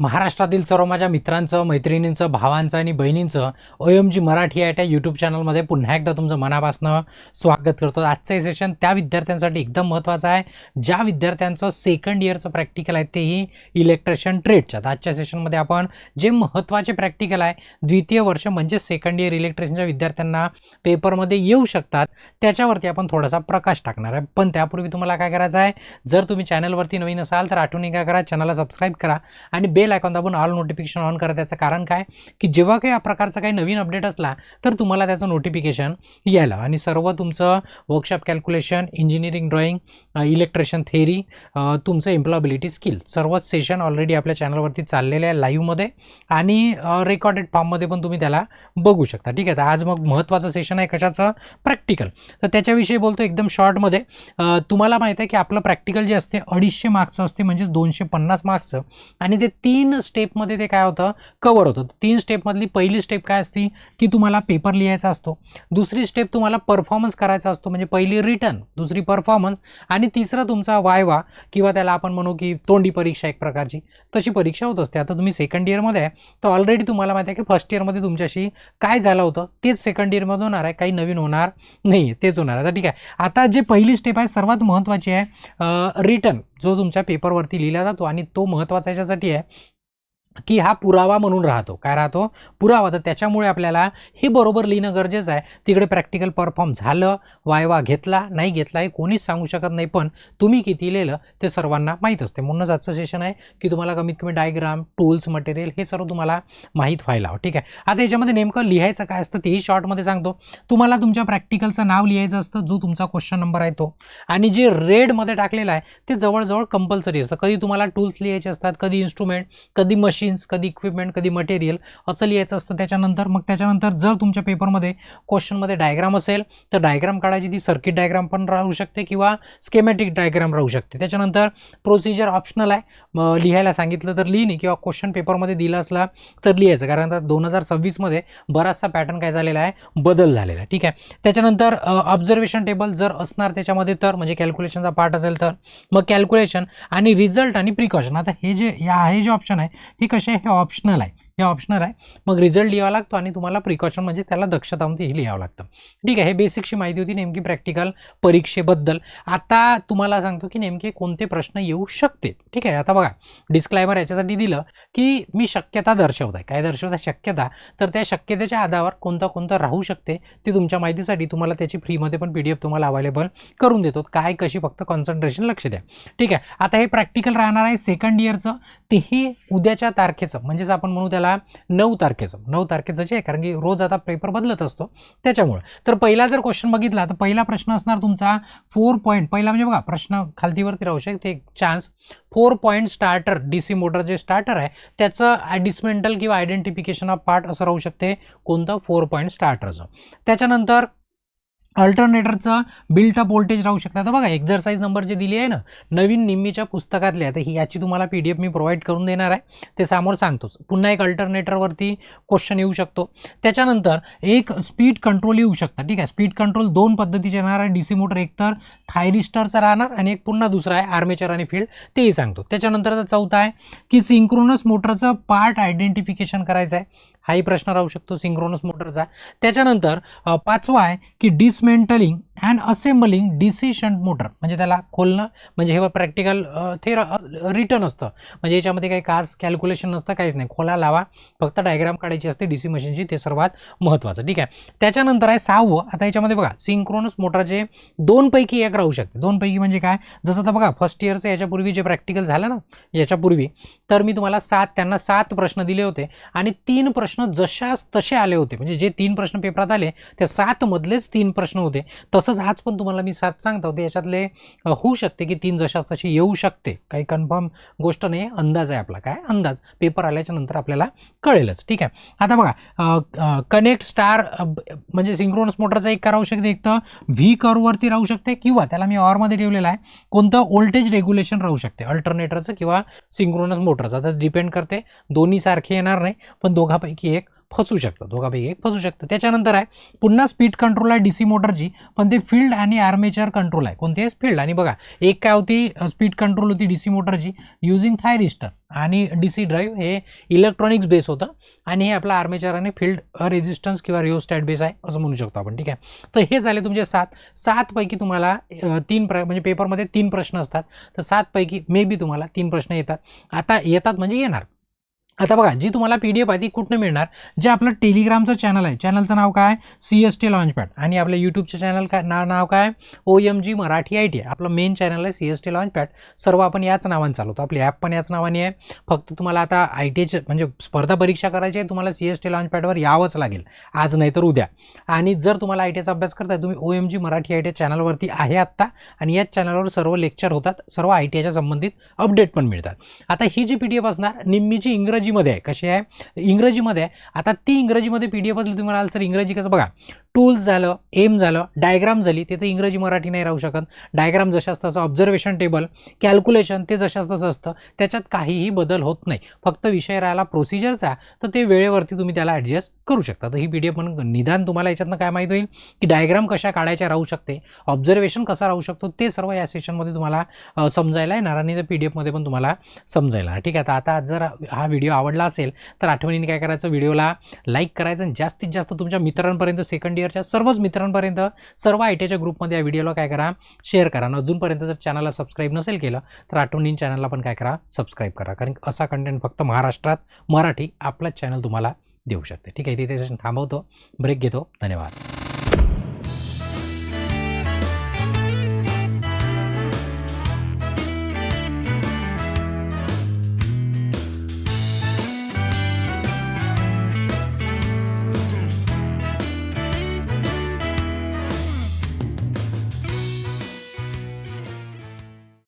महाराष्ट्रातील सर्व माझ्या मित्रांचं, मैत्रिणींचं, भावांचं आणि बहिणींचं OMG मराठी या यूट्यूब चॅनलमध्ये पुन्हा एकदा तुमचं मनापासून स्वागत करतो. आजचं हे सेशन त्या विद्यार्थ्यांसाठी एकदम महत्त्वाचं आहे ज्या विद्यार्थ्यांचं सेकंड इयरचं प्रॅक्टिकल आहे तेही इलेक्ट्रिशियन ट्रेडच्या. आजच्या सेशनमध्ये आपण जे महत्त्वाचे प्रॅक्टिकल आहे द्वितीय वर्ष म्हणजे सेकंड इयर इलेक्ट्रिशियनच्या विद्यार्थ्यांना पेपरमध्ये येऊ शकतात त्याच्यावरती आपण थोडासा प्रकाश टाकणार आहे. पण त्यापूर्वी तुम्हाला काय करायचं आहे, जर तुम्ही चॅनलवरती नवीन असाल तर आठवणी काय करा, चॅनलला सबस्क्राईब करा आणि बेल आयकॉन दाबून ऑल नोटिफिकेशन ऑन करा. त्याचं कारण काय की जेव्हा काही या प्रकारचा काही नवीन अपडेट असला तर तुम्हाला त्याचं नोटिफिकेशन यायला. आणि सर्व तुमचं workshop calculation, engineering drawing, electrician theory, तुमचं एम्प्लॉयबिलिटी स्किल सर्वच सेशन ऑलरेडी आपल्या चॅनलवरती चाललेले आहे लाईव्हमध्ये आणि रेकॉर्डेड फॉर्ममध्ये पण तुम्ही त्याला बघू शकता. ठीक आहे, तर आज मग महत्त्वाचं सेशन आहे कशाचं, प्रॅक्टिकल. तर त्याच्याविषयी बोलतो एकदम शॉर्टमध्ये. तुम्हाला माहीत आहे की आपलं प्रॅक्टिकल जे असते 250 मार्क्सचं असते, म्हणजे 250 मार्क्सचं. आणि ते 3 स्टेपमध्ये ते काय होतं, कवर होतं. 3 स्टेपमधली पहिली स्टेप काय असते की तुम्हाला पेपर लिहायचा असतो, दुसरी स्टेप तुम्हाला परफॉर्मन्स करायचा असतो, म्हणजे पहिली रिटर्न, दुसरी परफॉर्मन्स आणि तिसरा तुमचा वायवा किंवा त्याला आपण म्हणू की तोंडी परीक्षा एक प्रकारची तशी परीक्षा होत असते. आता तुम्ही सेकंड इयरमध्ये आहे तर ऑलरेडी तुम्हाला माहिती आहे की फर्स्ट इयरमध्ये तुमच्याशी काय झालं होतं तेच सेकंड इयरमध्ये होणार आहे, काही नवीन होणार नाही आहे, तेच होणार आहे. तर ठीक आहे, आता जे पहिली स्टेप आहे सर्वात महत्त्वाची आहे, रिटर्न जो तुमच्या पेपरवरती लिहिला जातो. आणि तो महत्त्वाचा याच्यासाठी आहे की हा पुरावा म्हणून राहतो. काय राहतो, पुरावा. तर त्याच्यामुळे आपल्याला हे बरोबर लिहिणं गरजेचं आहे. तिकडे प्रॅक्टिकल परफॉर्म झालं, वायवा घेतला नाही घेतला हे कोणीच सांगू शकत नाही, पण तुम्ही किती लिहिलं ते सर्वांना माहीत असते. म्हणूनच आजचं सेशन आहे की तुम्हाला कमीत कमी डायग्राम, टूल्स, मटेरियल हे सर्व तुम्हाला माहीत व्हायला हवं. ठीक आहे, आता याच्यामध्ये नेमकं लिहायचं काय असतं तेही शॉर्टमध्ये सांगतो. तुम्हाला तुमच्या प्रॅक्टिकलचं नाव लिहायचं असतं, जो तुमचा क्वेश्चन नंबर आहे तो, आणि जे रेडमध्ये टाकलेलं आहे ते जवळजवळ कंपल्सरी असतं. कधी तुम्हाला टूल्स लिहायचे असतात, कधी इन्स्ट्रुमेंट, कधी मशीन्स, कधी इक्विपमेंट, कधी मटेरियल असं लिहायचं असतं. त्याच्यानंतर जर तुमच्या पेपरमध्ये क्वेश्चनमध्ये डायग्राम असेल तर डायग्राम काढायची, ती सर्किट डायग्राम पण राहू शकते किंवा स्केमॅटिक डायग्राम राहू शकते. त्याच्यानंतर प्रोसिजर ऑप्शनल आहे, लिहायला सांगितलं तर लिहिणे किंवा क्वेश्चन पेपरमध्ये दिला असला तर लिहायचं, कारण आता 2026मध्ये बराचसा पॅटर्न काय झालेला आहे, बदल झालेला आहे. ठीक आहे, त्याच्यानंतर ऑब्झर्वेशन टेबल जर असणार त्याच्यामध्ये तर, म्हणजे कॅल्क्युलेशनचा पार्ट असेल तर मग कॅल्क्युलेशन आणि रिझल्ट आणि प्रिकॉशन. आता हे जे ऑप्शन आहे हे कसे आहे, हे ऑप्शनल आहे, हे ऑप्शनल आहे. मग रिझल्ट लिहावा लागतो आणि तुम्हाला प्रिकॉशन म्हणजे त्याला दक्षतामध्ये हे लिहावं लागतं. ठीक आहे, हे बेसिकशी माहिती होती नेमकी प्रॅक्टिकल परीक्षेबद्दल. आता तुम्हाला सांगतो की नेमके कोणते प्रश्न येऊ शकते. ठीक आहे, आता बघा डिस्क्लायमर याच्यासाठी दिलं की मी शक्यता दर्शवत आहे. काय दर्शवत आहे, शक्यता. तर त्या शक्यतेच्या आधारावर कोणतं राहू शकते ते तुमच्या माहितीसाठी तुम्हाला त्याची फ्रीमध्ये पण PDF तुम्हाला अवेलेबल करून देतो. काय कशी, फक्त कॉन्सन्ट्रेशन लक्ष द्या. ठीक आहे, आता हे प्रॅक्टिकल राहणार आहे सेकंड इयरचं, तेही उद्याच्या तारखेचं, म्हणजेच आपण म्हणू त्याला 9 तारखेचं जे आहे, कारण की रोज आता पेपर बदलत असतो त्याच्यामुळं. तर पहिला जर क्वेश्चन बघितला तर पहिला प्रश्न असणार तुमचा 4 पॉईंट. पहिला म्हणजे बघा प्रश्न खालतीवरती राहू शकते एक chance. 4 point starter, DC motor जे स्टार्टर आहे त्याचं डिसमेंटल किंवा आयडेंटिफिकेशन ऑफ पार्ट असं राहू शकते. कोणतं, 4 पॉईंट स्टार्टरचं. त्याच्यानंतर अल्टरनेटरचं बिल्ट अप व्होल्टेज राहू शकतं. आता बघा एक्झरसाइज नंबर जे दिली आहे ना नवीन निम्मीच्या पुस्तकातले, आता ही याची तुम्हाला PDF मी प्रोव्हाइड करून देणार आहे, ते समोर सांगतोच. पुन्हा एक अल्टरनेटरवरती क्वेश्चन येऊ शकतो. त्याच्यानंतर एक स्पीड कंट्रोल येऊ शकतं. ठीक आहे, स्पीड कंट्रोल 2 पद्धतीचे येणार आहे DC मोटर, एक तर थायरिस्टरचा राहणार आणि एक पुन्हा दुसरा आहे आर्मेचर आणि फील्ड, तेही सांगतो. त्याच्यानंतरचा चौथा आहे की सिंक्रोनस मोटरचं पार्ट आयडेंटिफिकेशन करायचं आहे, हाही प्रश्न राहू शकतो सिंक्रोनस मोटरचा. त्याच्यानंतर 5वा आहे की dismantling and assembling DC shunt motor, म्हणजे त्याला खोलणं, म्हणजे हे प्रॅक्टिकल ते रिटर्न असतं, म्हणजे याच्यामध्ये काही खास कॅल्क्युलेशन नसतं, काहीच नाही, खोला लावा, फक्त डायग्राम काढायची असते DC मशीनची, ते सर्वात महत्त्वाचं. ठीक आहे, त्याच्यानंतर आहे 6वं. आता याच्यामध्ये बघा सिंक्रोनस मोटरचे 2 पैकी एक राहू शकते. 2 पैकी म्हणजे काय, जसं आता बघा फर्स्ट इयरचं याच्यापूर्वी जे प्रॅक्टिकल झालं ना याच्यापूर्वी, तर मी तुम्हाला त्यांना 7 प्रश्न दिले होते आणि 3 प्रश्न जशाच तसे आले होते, म्हणजे जे 3 प्रश्न पेपरात आले त्या 7 मधलेच 3 प्रश्न होते. तसंच आज पण तुम्हाला मी 7 सांगतो, होते याच्यातले होऊ शकते की 3 जशाच तसे येऊ शकते, काही कन्फर्म गोष्ट नाही, अंदाज आहे आपला. काय अंदाज, पेपर आल्याच्या नंतर आपल्याला कळेलच. ठीक आहे, आता बघा कनेक्ट स्टार म्हणजे सिंक्रोनस मोटरचा एक राहू शकते, एक तर V कर्ववरती राहू शकते किंवा त्याला मी ऑरमध्ये ठेवलेला आहे कोणतं व्होल्टेज रेग्युलेशन राहू शकते, अल्टरनेटरचं किंवा सिंक्रोनस मोटरचं. आता डिपेंड करते, दोन्ही सारखे येणार नाही पण दोघांपैकी एक फसू शकतं, दोघापैकी एक फसू शकतं. त्याच्यानंतर आहे पुन्हा स्पीड कंट्रोल आहे DC मोटरची, पण ते फील्ड आणि आर्मेचर कंट्रोल आहे. कोणते फील्ड. आणि बघा एक काय होती स्पीड कंट्रोल होती DC मोटरची युजिंग थायरिस्टर, आणि DC ड्राईव्ह हे इलेक्ट्रॉनिक्स बेस होतं, आणि हे आपला आर्मेचर आणि फील्ड रेजिस्टन्स किंवा रिओस्टॅट बेस आहे असं म्हणू शकतो आपण. ठीक आहे, तर हे झाले तुमचे 7 पैकी तुम्हाला म्हणजे पेपरमध्ये 3 प्रश्न असतात, तर 7 पैकी मे बी तुम्हाला 3 प्रश्न येतात. आता येतात म्हणजे येणार. आता बघा जी तुम्हाला PDF आहे ती कुठनं मिळणार, जे आपलं टेलिग्रामचं चॅनल आहे, चॅनलचं नाव काय CST लॉन्चपॅड, आणि आपल्या यूट्यूबचं चॅनल काय नाव काय OMG मराठी ITI. आपलं मेन चॅनल आहे CST लॉन्चपॅड. सर्व आपण याच नावाने चालवतो, आपली ॲप पण याच नावाने आहे. फक्त तुम्हाला आता ITIचे म्हणजे स्पर्धा परीक्षा करायची आहे, तुम्हाला CST लॉन्चपॅडवर यावंच लागेल आज नाही तर उद्या. आणि जर तुम्हाला ITIचा अभ्यास करताय तुम्ही OMG मराठी ITI चॅनलवरती आहे आत्ता, आणि याच चॅनलवर सर्व लेक्चर होतात, सर्व ITIच्या संबंधित अपडेट पण मिळतात. आता ही जी PDF असणार निम्मीची इंग्रजीमध्ये आहे. कशी आहे, इंग्रजीमध्ये आहे. आता ती इंग्रजीमध्ये PDF असली तुम्ही म्हणाल सर इंग्रजी कसं, बघा टूल्स झालं, एम झालं, डायग्राम झाली, ते तर इंग्रजी मराठी नाही राहू शकत. डायग्राम जशाच तसं, ऑब्झर्वेशन टेबल, कॅल्क्युलेशन ते जशाच तसं असतं, त्याच्यात काहीही बदल होत नाही. फक्त विषय राहिला प्रोसिजरचा, तर ते वेळेवरती तुम्ही त्याला ॲडजस्ट करू शकता. तर ही PDF पण निदान तुम्हाला याच्यातनं काय माहीत होईल की डायग्राम कशा काढायच्या राहू शकते, ऑब्झर्वेशन कसा राहू शकतो, ते सर्व या सेशनमध्ये तुम्हाला समजायला येणार, आणि त्या PDF पण तुम्हाला समजायला. ठीक आहे, तर आता जर हा व्हिडिओ आवडला असेल तर आठवणीने काय करायचं, व्हिडिओला लाईक करायचं, आणि जास्तीत जास्त तुमच्या मित्रांपर्यंत, सेकंड इयरच्या सर्वच मित्रांपर्यंत, सर्व ITIच्या ग्रुपमध्ये या व्हिडिओला काय करा, शेअर करा. आणि अजूनपर्यंत जर चॅनलला सबस्क्राईब नसेल केलं तर आठवणीने चॅनलला पण काय करा, सबस्क्राईब करा, कारण असा कंटेंट फक्त महाराष्ट्रात मराठी आपलाच चॅनल तुम्हाला देऊ शकते. ठीक आहे, तिथे सेशन थांबवतो, ब्रेक घेतो. धन्यवाद.